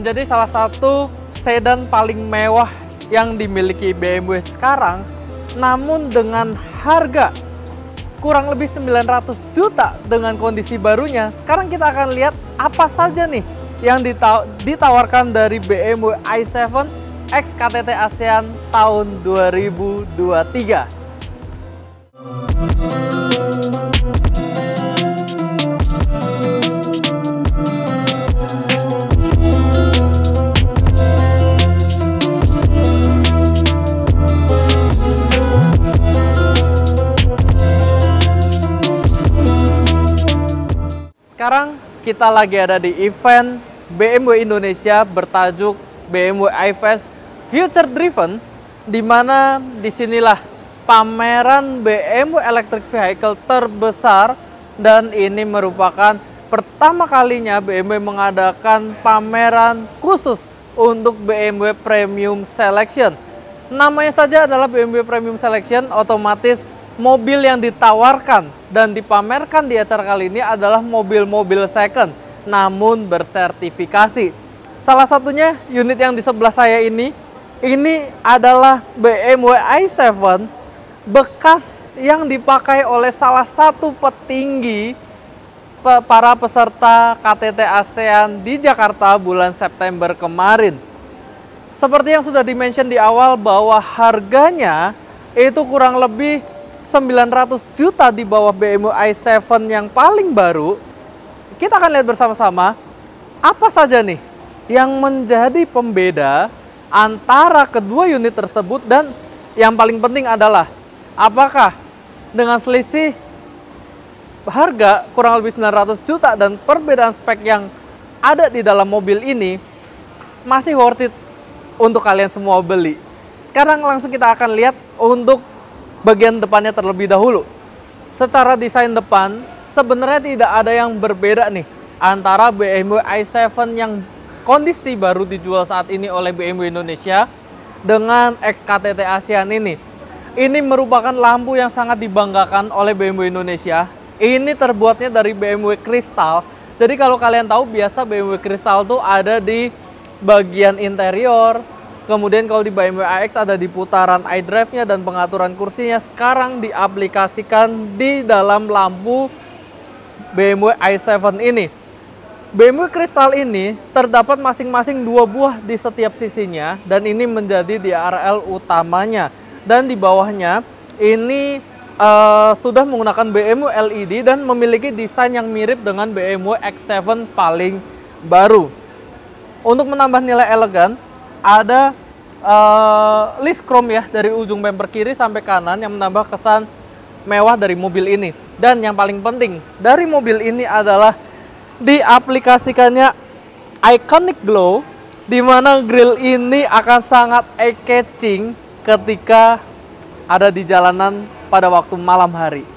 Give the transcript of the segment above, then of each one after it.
menjadi salah satu sedan paling mewah yang dimiliki BMW sekarang, namun dengan harga kurang lebih 900 juta dengan kondisi barunya. Sekarang kita akan lihat apa saja nih yang ditawarkan dari BMW i7 X KTT ASEAN tahun 2023. Sekarang kita lagi ada di event BMW Indonesia bertajuk BMW iFest Future Driven, di mana disinilah pameran BMW Electric Vehicle terbesar, dan ini merupakan pertama kalinya BMW mengadakan pameran khusus untuk BMW Premium Selection. Namanya saja adalah BMW Premium Selection, otomatis mobil yang ditawarkan dan dipamerkan di acara kali ini adalah mobil-mobil second, namun bersertifikasi. Salah satunya unit yang di sebelah saya ini adalah BMW i7 bekas yang dipakai oleh salah satu petinggi para peserta KTT ASEAN di Jakarta bulan September kemarin. Seperti yang sudah dimention di awal bahwa harganya itu kurang lebih 900 juta di bawah BMW i7 yang paling baru. Kita akan lihat bersama-sama apa saja nih yang menjadi pembeda antara kedua unit tersebut, dan yang paling penting adalah apakah dengan selisih harga kurang lebih 900 juta dan perbedaan spek yang ada di dalam mobil ini masih worth it untuk kalian semua beli. Sekarang langsung kita akan lihat untuk bagian depannya terlebih dahulu. Secara desain depan sebenarnya tidak ada yang berbeda nih antara BMW i7 yang kondisi baru dijual saat ini oleh BMW Indonesia dengan XKTT ASEAN ini. Ini merupakan lampu yang sangat dibanggakan oleh BMW Indonesia. Ini terbuatnya dari BMW kristal. Jadi kalau kalian tahu biasa BMW kristal tuh ada di bagian interior. Kemudian kalau di BMW iX ada di putaran iDrive-nya dan pengaturan kursinya. Sekarang diaplikasikan di dalam lampu BMW i7 ini. BMW kristal ini terdapat masing-masing 2 buah di setiap sisinya, dan ini menjadi DRL utamanya. Dan di bawahnya ini sudah menggunakan BMW LED dan memiliki desain yang mirip dengan BMW X7 paling baru. Untuk menambah nilai elegan, ada list chrome ya dari ujung bumper kiri sampai kanan yang menambah kesan mewah dari mobil ini. Dan yang paling penting dari mobil ini adalah diaplikasikannya iconic glow, di mana grill ini akan sangat eye-catching ketika ada di jalanan pada waktu malam hari.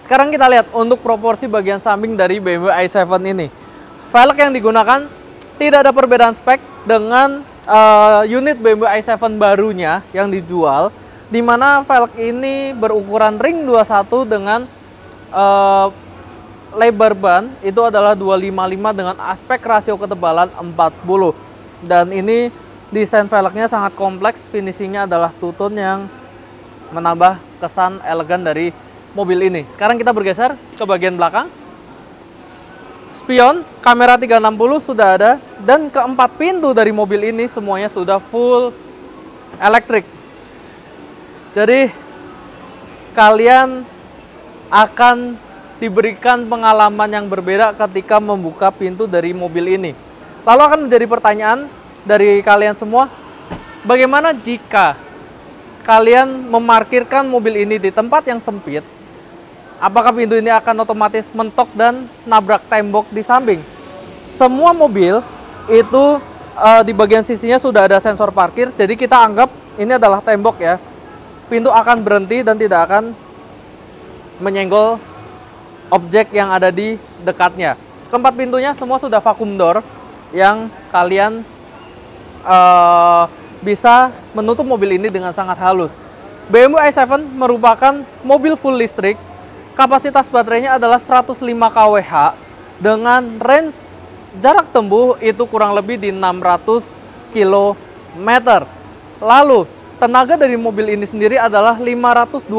Sekarang kita lihat untuk proporsi bagian samping dari BMW i7 ini. Velg yang digunakan tidak ada perbedaan spek dengan unit BMW i7 barunya yang dijual, di mana velg ini berukuran ring 21 dengan lebar ban itu adalah 255 dengan aspek rasio ketebalan 40. Dan ini desain velgnya sangat kompleks, finishingnya adalah two-tone yang menambah kesan elegan dari mobil ini. Sekarang kita bergeser ke bagian belakang. Spion, kamera 360 sudah ada, dan keempat pintu dari mobil ini semuanya sudah full elektrik. Jadi kalian akan diberikan pengalaman yang berbeda ketika membuka pintu dari mobil ini. Lalu akan menjadi pertanyaan dari kalian semua, bagaimana jika kalian memarkirkan mobil ini di tempat yang sempit? Apakah pintu ini akan otomatis mentok dan nabrak tembok di samping? Semua mobil itu di bagian sisinya sudah ada sensor parkir, jadi kita anggap ini adalah tembok ya. Pintu akan berhenti dan tidak akan menyenggol objek yang ada di dekatnya. Keempat pintunya semua sudah vacuum door yang kalian bisa menutup mobil ini dengan sangat halus. BMW i7 merupakan mobil full listrik. Kapasitas baterainya adalah 105 kWh dengan range jarak tempuh itu kurang lebih di 600 km. Lalu tenaga dari mobil ini sendiri adalah 522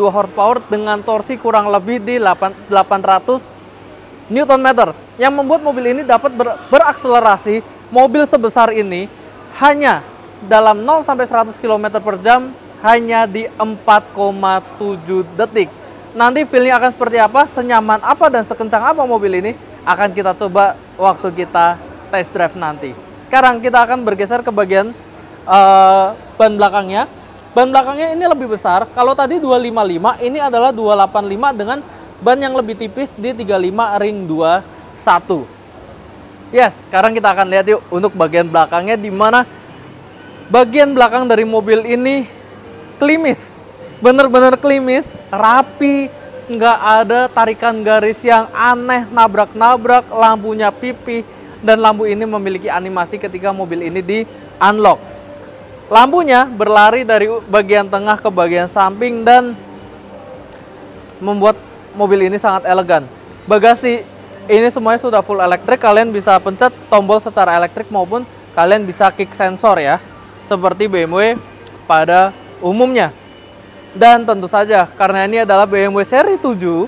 horsepower dengan torsi kurang lebih di 800 Nm, yang membuat mobil ini dapat berakselerasi mobil sebesar ini hanya dalam 0 sampai 100 km per jam hanya di 4,7 detik. Nanti feelnya akan seperti apa, senyaman apa dan sekencang apa mobil ini akan kita coba waktu kita test drive nanti. Sekarang kita akan bergeser ke bagian ban belakangnya. Ban belakangnya ini lebih besar. Kalau tadi 255, ini adalah 285 dengan ban yang lebih tipis di 35 ring 21. Yes, sekarang kita akan lihat yuk untuk bagian belakangnya, di mana bagian belakang dari mobil ini klimis. Bener-bener klimis, rapi, nggak ada tarikan garis yang aneh, nabrak-nabrak, lampunya pipih, dan lampu ini memiliki animasi ketika mobil ini di unlock. Lampunya berlari dari bagian tengah ke bagian samping dan membuat mobil ini sangat elegan. Bagasi ini semuanya sudah full elektrik, kalian bisa pencet tombol secara elektrik maupun kalian bisa kick sensor ya, seperti BMW pada umumnya. Dan tentu saja karena ini adalah BMW seri 7,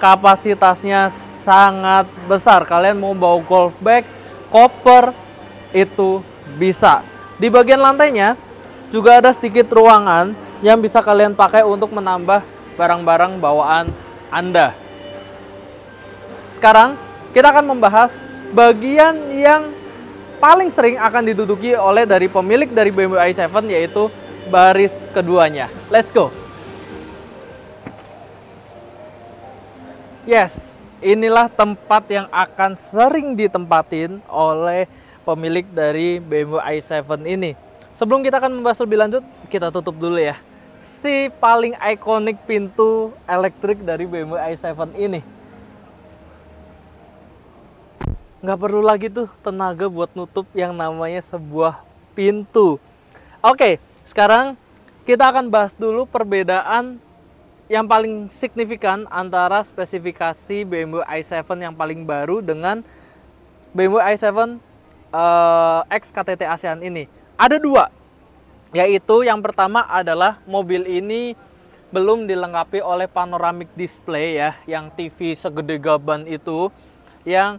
kapasitasnya sangat besar. Kalian mau bawa golf bag, koper, itu bisa. Di bagian lantainya juga ada sedikit ruangan yang bisa kalian pakai untuk menambah barang-barang bawaan Anda. Sekarang kita akan membahas bagian yang paling sering akan diduduki oleh dari pemilik dari BMW i7, yaitu baris keduanya. Let's go. Yes, inilah tempat yang akan sering ditempatin oleh pemilik dari BMW i7 ini. Sebelum kita akan membahas lebih lanjut, kita tutup dulu ya si paling ikonik pintu elektrik dari BMW i7 ini. Nggak perlu lagi tuh tenaga buat nutup yang namanya sebuah pintu. Oke, sekarang kita akan bahas dulu perbedaan yang paling signifikan antara spesifikasi BMW i7 yang paling baru dengan BMW i7 X KTT ASEAN ini. Ada dua, yaitu yang pertama adalah mobil ini belum dilengkapi oleh panoramic display ya, yang TV segede gaban itu yang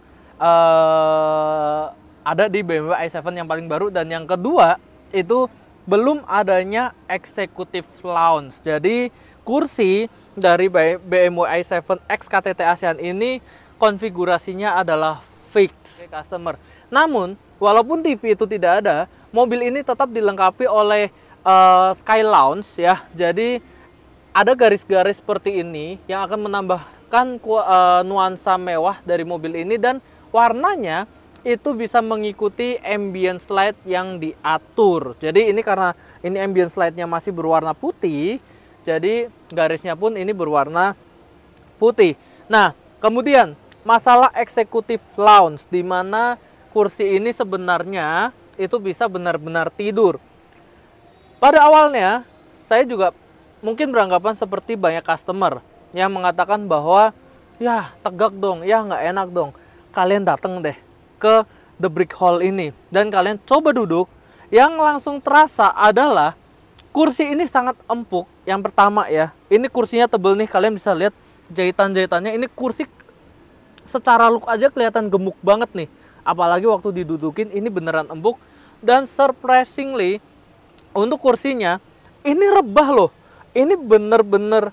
ada di BMW i7 yang paling baru. Dan yang kedua itu belum adanya executive lounge. Jadi kursi dari BMW i7 X KTT ASEAN ini konfigurasinya adalah fixed customer. Namun walaupun TV itu tidak ada, mobil ini tetap dilengkapi oleh Sky Lounge ya. Jadi ada garis-garis seperti ini yang akan menambahkan nuansa mewah dari mobil ini, dan warnanya itu bisa mengikuti ambient light yang diatur. Jadi ini karena ini ambient light-nya masih berwarna putih, jadi garisnya pun ini berwarna putih. Nah, kemudian masalah executive lounge, di mana kursi ini sebenarnya itu bisa benar-benar tidur. Pada awalnya saya juga mungkin beranggapan seperti banyak customer yang mengatakan bahwa ya tegak dong, ya nggak enak dong. Kalian datang deh ke The Brick Hall ini dan kalian coba duduk. Yang langsung terasa adalah kursi ini sangat empuk. Yang pertama ya, ini kursinya tebel nih, kalian bisa lihat jahitan-jahitannya. Ini kursi secara look aja kelihatan gemuk banget nih. Apalagi waktu didudukin ini beneran empuk. Dan surprisingly untuk kursinya ini rebah loh. Ini bener-bener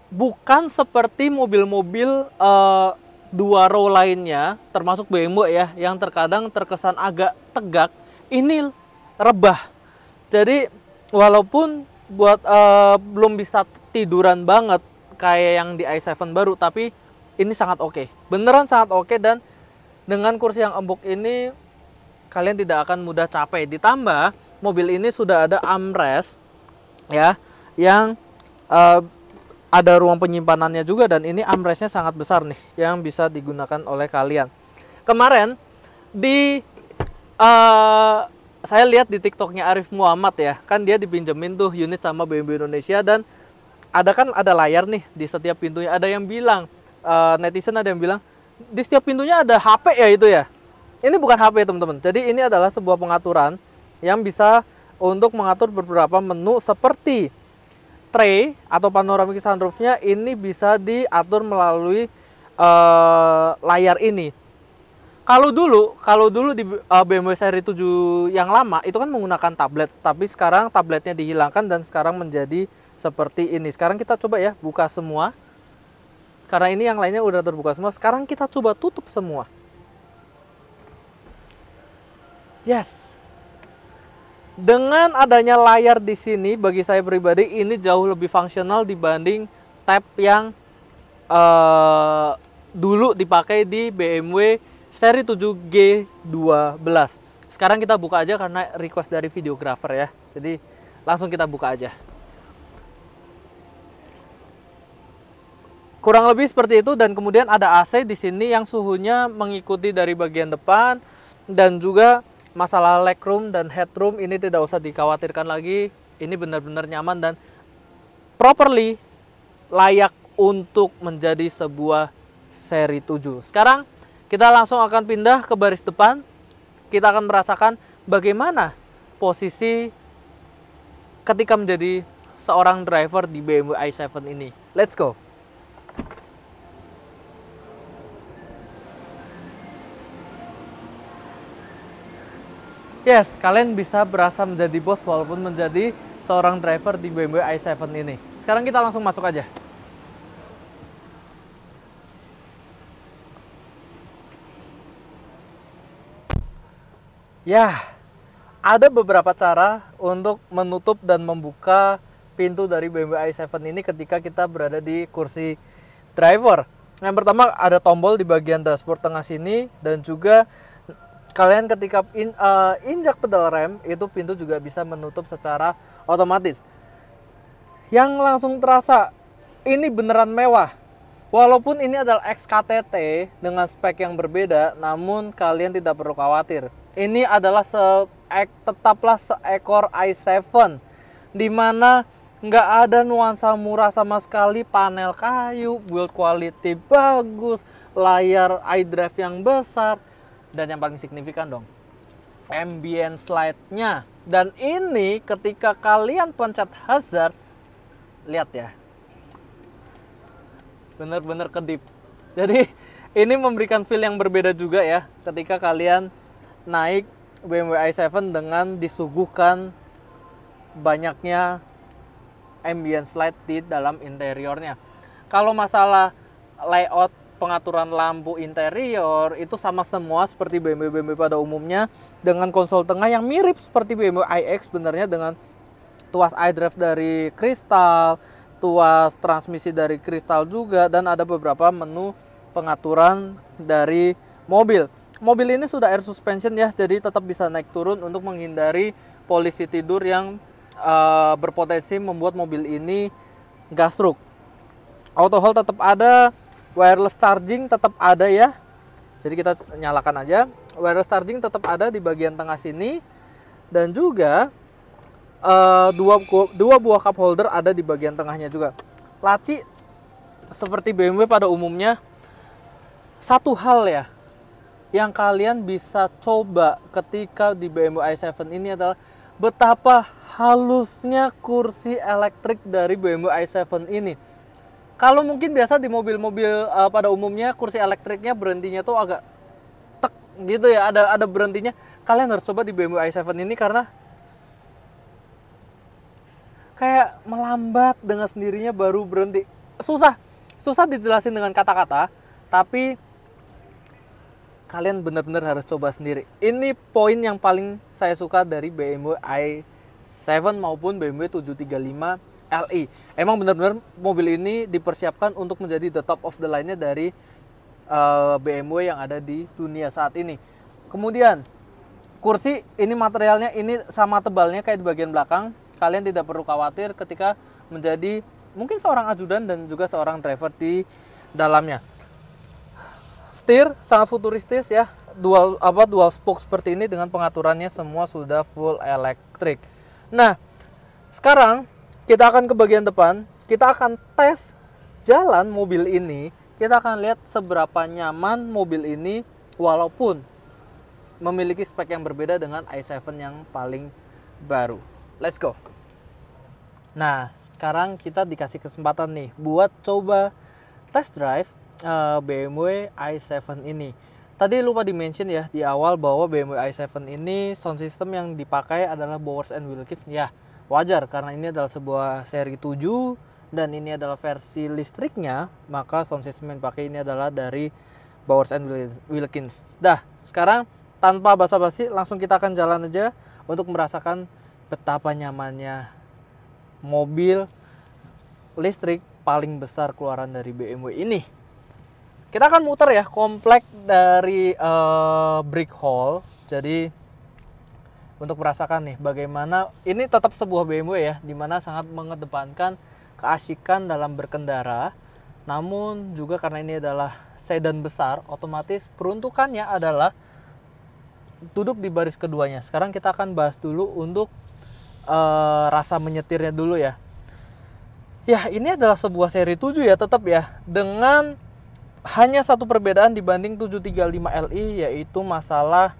bukan seperti mobil-mobil dua row lainnya, termasuk BMW ya, yang terkadang terkesan agak tegak. Ini rebah. Jadi walaupun buat belum bisa tiduran banget kayak yang di i7 baru, tapi ini sangat oke. Beneran sangat oke. Dan dengan kursi yang empuk ini kalian tidak akan mudah capek. Ditambah mobil ini sudah ada armrest ya, yang ada ruang penyimpanannya juga, dan ini armrestnya sangat besar nih yang bisa digunakan oleh kalian. Kemarin di saya lihat di TikToknya Arif Muhammad ya, kan dia dipinjemin tuh unit sama BMW Indonesia, dan ada layar nih di setiap pintunya. Ada yang bilang, netizen ada yang bilang di setiap pintunya ada HP ya itu ya. Ini bukan HP teman-teman. Jadi ini adalah sebuah pengaturan yang bisa untuk mengatur beberapa menu seperti tray atau panoramic sunroofnya ini bisa diatur melalui layar ini. Kalau dulu di BMW seri 7 yang lama itu kan menggunakan tablet, tapi sekarang tabletnya dihilangkan dan sekarang menjadi seperti ini. Sekarang kita coba ya buka semua. Karena ini yang lainnya udah terbuka semua. Sekarang kita coba tutup semua. Yes. Dengan adanya layar di sini bagi saya pribadi ini jauh lebih fungsional dibanding tab yang dulu dipakai di BMW seri 7G12. Sekarang kita buka aja karena request dari videographer ya. Jadi langsung kita buka aja. Kurang lebih seperti itu, dan kemudian ada AC di sini yang suhunya mengikuti dari bagian depan, dan juga masalah legroom dan headroom ini tidak usah dikhawatirkan lagi. Ini benar-benar nyaman dan properly layak untuk menjadi sebuah seri 7. Sekarang kita langsung akan pindah ke baris depan. Kita akan merasakan bagaimana posisi ketika menjadi seorang driver di BMW i7 ini. Let's go. Yes, kalian bisa berasa menjadi bos walaupun menjadi seorang driver di BMW i7 ini. Sekarang kita langsung masuk aja. Ya, ada beberapa cara untuk menutup dan membuka pintu dari BMW i7 ini ketika kita berada di kursi driver. Yang pertama ada tombol di bagian dashboard tengah sini, dan juga kalian ketika injak pedal rem itu pintu juga bisa menutup secara otomatis. Yang langsung terasa ini beneran mewah. Walaupun ini adalah XKTT dengan spek yang berbeda, namun kalian tidak perlu khawatir. Ini adalah tetaplah seekor i7 di mana nggak ada nuansa murah sama sekali, panel kayu, build quality bagus, layar iDrive yang besar, dan yang paling signifikan dong, ambient slide-nya. Dan ini ketika kalian pencet hazard, lihat ya, bener-bener kedip. Jadi ini memberikan feel yang berbeda juga ya ketika kalian naik BMW i7 dengan disuguhkan banyaknya ambient slide di dalam interiornya. Kalau masalah layout pengaturan lampu interior itu sama semua seperti BMW pada umumnya, dengan konsol tengah yang mirip seperti BMW iX sebenarnya, dengan tuas iDrive dari kristal, tuas transmisi dari kristal juga, dan ada beberapa menu pengaturan dari mobil. Mobil ini sudah air suspension ya, jadi tetap bisa naik turun untuk menghindari polisi tidur yang berpotensi membuat mobil ini gasruk. Auto hold tetap ada, wireless charging tetap ada ya. Jadi kita nyalakan aja. Wireless charging tetap ada di bagian tengah sini, dan juga dua buah cup holder ada di bagian tengahnya juga. Laci seperti BMW pada umumnya. Satu hal ya yang kalian bisa coba ketika di BMW i7 ini adalah betapa halusnya kursi elektrik dari BMW i7 ini. Kalau mungkin biasa di mobil-mobil pada umumnya kursi elektriknya berhentinya tuh agak tek gitu ya, ada berhentinya. Kalian harus coba di BMW i7 ini karena kayak melambat dengan sendirinya baru berhenti. Susah dijelasin dengan kata-kata, tapi kalian benar-benar harus coba sendiri. Ini poin yang paling saya suka dari BMW i7 maupun BMW 735 Li. Emang benar-benar mobil ini dipersiapkan untuk menjadi the top of the line-nya dari BMW yang ada di dunia saat ini. Kemudian kursi ini materialnya ini sama tebalnya kayak di bagian belakang. Kalian tidak perlu khawatir ketika menjadi mungkin seorang ajudan dan juga seorang driver di dalamnya. Setir sangat futuristis ya, dual spoke seperti ini dengan pengaturannya semua sudah full elektrik. Nah, sekarang kita akan ke bagian depan, kita akan tes jalan mobil ini, kita akan lihat seberapa nyaman mobil ini walaupun memiliki spek yang berbeda dengan i7 yang paling baru. Let's go. Nah, sekarang kita dikasih kesempatan nih buat coba test drive BMW i7 ini. Tadi lupa di-mention ya di awal bahwa BMW i7 ini sound system yang dipakai adalah Bowers & Wilkins. Ya, wajar karena ini adalah sebuah seri 7 dan ini adalah versi listriknya, maka sound system yang dipakai ini adalah dari Bowers & Wilkins. Dah, sekarang tanpa basa-basi langsung kita akan jalan aja untuk merasakan betapa nyamannya mobil listrik paling besar keluaran dari BMW ini. Kita akan muter ya komplek dari Brick Hall. Jadi untuk merasakan nih bagaimana ini tetap sebuah BMW ya, dimana sangat mengedepankan keasikan dalam berkendara. Namun juga karena ini adalah sedan besar, otomatis peruntukannya adalah duduk di baris keduanya. Sekarang kita akan bahas dulu untuk rasa menyetirnya dulu ya. Ya, ini adalah sebuah seri 7 ya, tetap ya, dengan hanya satu perbedaan dibanding 735Li, yaitu masalah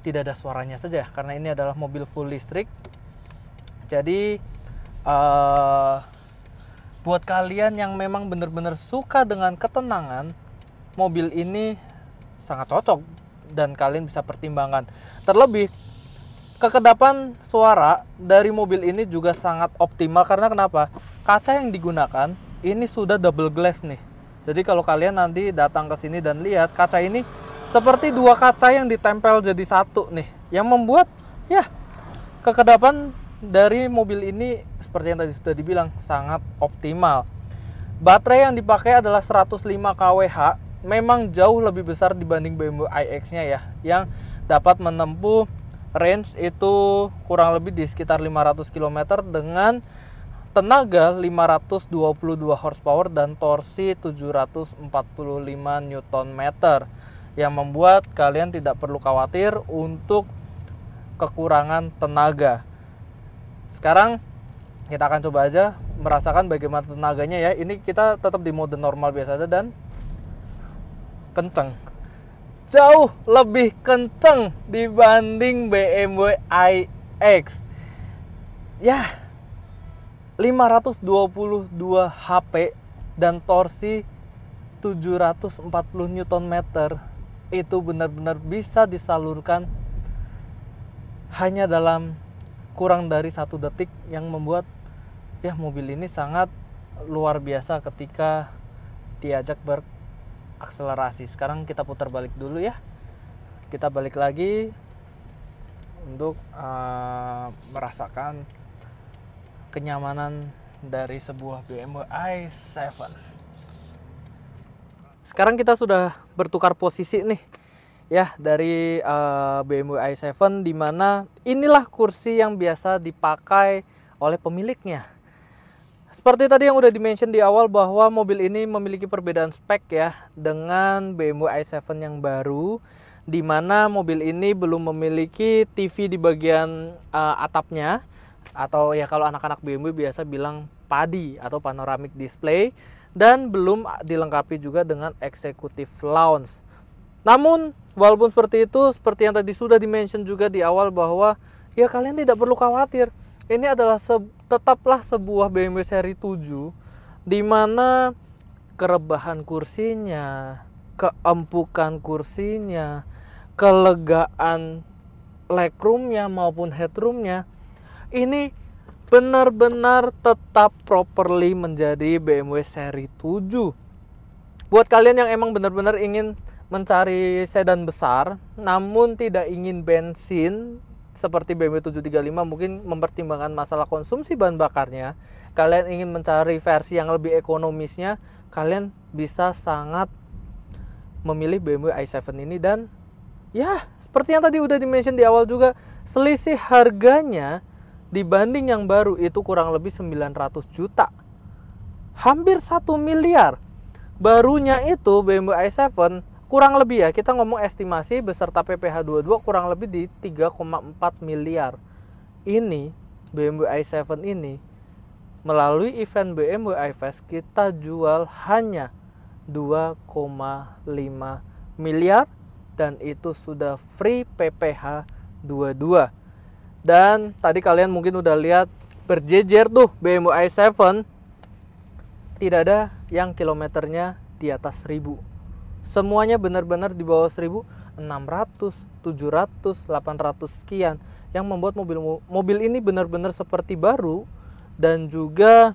tidak ada suaranya saja karena ini adalah mobil full listrik. Jadi buat kalian yang memang benar-benar suka dengan ketenangan, mobil ini sangat cocok dan kalian bisa pertimbangkan. Terlebih kekedapan suara dari mobil ini juga sangat optimal karena kenapa? Kaca yang digunakan ini sudah double glass nih. Jadi kalau kalian nanti datang ke sini dan lihat kaca ini seperti dua kaca yang ditempel jadi satu nih, yang membuat ya kekedapan dari mobil ini seperti yang tadi sudah dibilang sangat optimal. Baterai yang dipakai adalah 105 kWh, memang jauh lebih besar dibanding BMW iX-nya ya, yang dapat menempuh range itu kurang lebih di sekitar 500 km dengan tenaga 522 horsepower dan torsi 745 Nm, yang membuat kalian tidak perlu khawatir untuk kekurangan tenaga. Sekarang kita akan coba aja merasakan bagaimana tenaganya ya. Ini kita tetap di mode normal biasa aja dan kenceng. Jauh lebih kenceng dibanding BMW iX. Ya, 522 HP dan torsi 740 Nm itu benar-benar bisa disalurkan hanya dalam kurang dari 1 detik, yang membuat ya mobil ini sangat luar biasa ketika diajak berakselerasi. Sekarang kita putar balik dulu ya. Kita balik lagi untuk merasakan kenyamanan dari sebuah BMW i7. Sekarang kita sudah bertukar posisi nih ya dari BMW i7, dimana inilah kursi yang biasa dipakai oleh pemiliknya. Seperti tadi yang udah di-mention di awal bahwa mobil ini memiliki perbedaan spek ya dengan BMW i7 yang baru, dimana mobil ini belum memiliki TV di bagian atapnya, atau ya kalau anak-anak BMW biasa bilang PADI atau panoramic display, dan belum dilengkapi juga dengan executive lounge. Namun walaupun seperti itu, seperti yang tadi sudah di-mention juga di awal bahwa ya kalian tidak perlu khawatir. Ini adalah tetaplah sebuah BMW seri 7 di mana kerebahan kursinya, keempukan kursinya, kelegaan legroomnya maupun headroomnya ini benar-benar tetap properly menjadi BMW seri 7. Buat kalian yang emang benar-benar ingin mencari sedan besar namun tidak ingin bensin seperti BMW 735, mungkin mempertimbangkan masalah konsumsi bahan bakarnya, kalian ingin mencari versi yang lebih ekonomisnya, kalian bisa sangat memilih BMW i7 ini. Dan ya seperti yang tadi udah di-mention di awal juga, selisih harganya dibanding yang baru itu kurang lebih 900 juta, hampir 1 miliar. Barunya itu BMW i7 kurang lebih ya, kita ngomong estimasi beserta PPh 22 kurang lebih di 3,4 miliar. Ini BMW i7 ini melalui event BMW iFest kita jual hanya 2,5 miliar dan itu sudah free PPh 22. Dan tadi kalian mungkin udah lihat berjejer tuh BMW i7, tidak ada yang kilometernya di atas 1000. Semuanya benar-benar di bawah 1000, 600, 700, 800 sekian, yang membuat mobil ini benar-benar seperti baru. Dan juga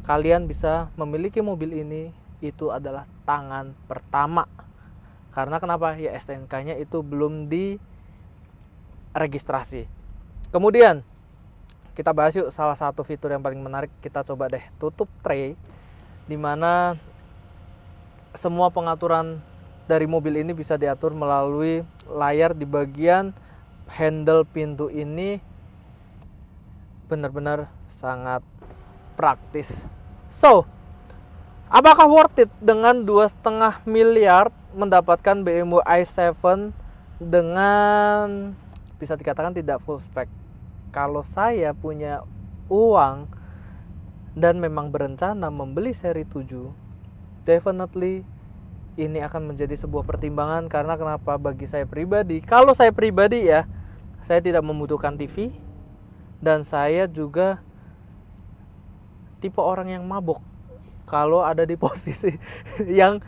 kalian bisa memiliki mobil ini itu adalah tangan pertama. Karena kenapa? Ya STNK-nya itu belum diregistrasi. Kemudian kita bahas yuk salah satu fitur yang paling menarik. Kita coba deh tutup tray, dimana semua pengaturan dari mobil ini bisa diatur melalui layar di bagian handle pintu ini. Benar-benar sangat praktis. So, apakah worth it dengan 2,5 miliar mendapatkan BMW i7 dengan bisa dikatakan tidak full spec? Kalau saya punya uang dan memang berencana membeli seri 7, definitely ini akan menjadi sebuah pertimbangan. Karena kenapa? Bagi saya pribadi, kalau saya pribadi ya, saya tidak membutuhkan TV, dan saya juga tipe orang yang mabok kalau ada di posisi yang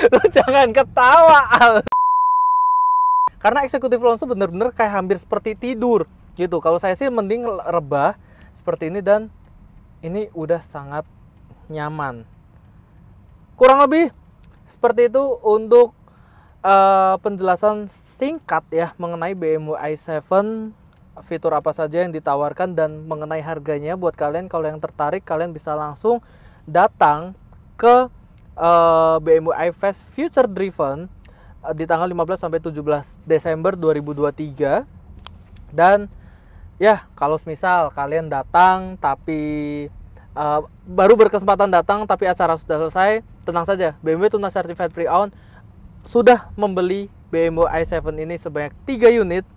lo jangan ketawa Al. Karena eksekutif lounge itu bener-bener kayak hampir seperti tidur gitu. Kalau saya sih mending rebah seperti ini, dan ini udah sangat nyaman. Kurang lebih seperti itu untuk penjelasan singkat ya mengenai BMW i7, fitur apa saja yang ditawarkan dan mengenai harganya. Buat kalian kalau yang tertarik, kalian bisa langsung datang ke BMW i5 Future Driven di tanggal 15 sampai 17 Desember 2023. Dan ya, kalau misal kalian datang tapi baru berkesempatan datang tapi acara sudah selesai, tenang saja, BMW Tunas Certified Pre-Owned sudah membeli BMW i7 ini sebanyak 3 unit.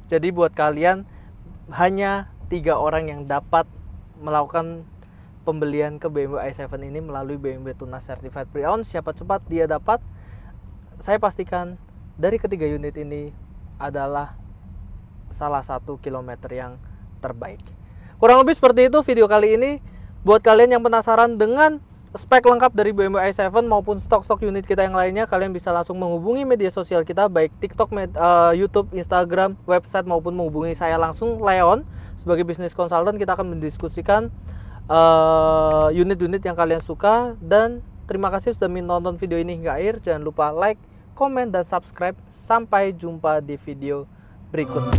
Jadi buat kalian hanya 3 orang yang dapat melakukan pembelian ke BMW i7 ini melalui BMW Tunas Certified Pre-Owned. Siapa cepat dia dapat. Saya pastikan dari ketiga unit ini adalah salah satu kilometer yang terbaik. Kurang lebih seperti itu video kali ini. Buat kalian yang penasaran dengan spek lengkap dari BMW i7 maupun stok-stok unit kita yang lainnya, kalian bisa langsung menghubungi media sosial kita, baik TikTok, YouTube, Instagram, website, maupun menghubungi saya langsung, Leon, sebagai bisnis konsultan. Kita akan mendiskusikan unit-unit yang kalian suka. Dan terima kasih sudah menonton video ini hingga akhir. Jangan lupa like, komen, dan subscribe. Sampai jumpa di video berikutnya.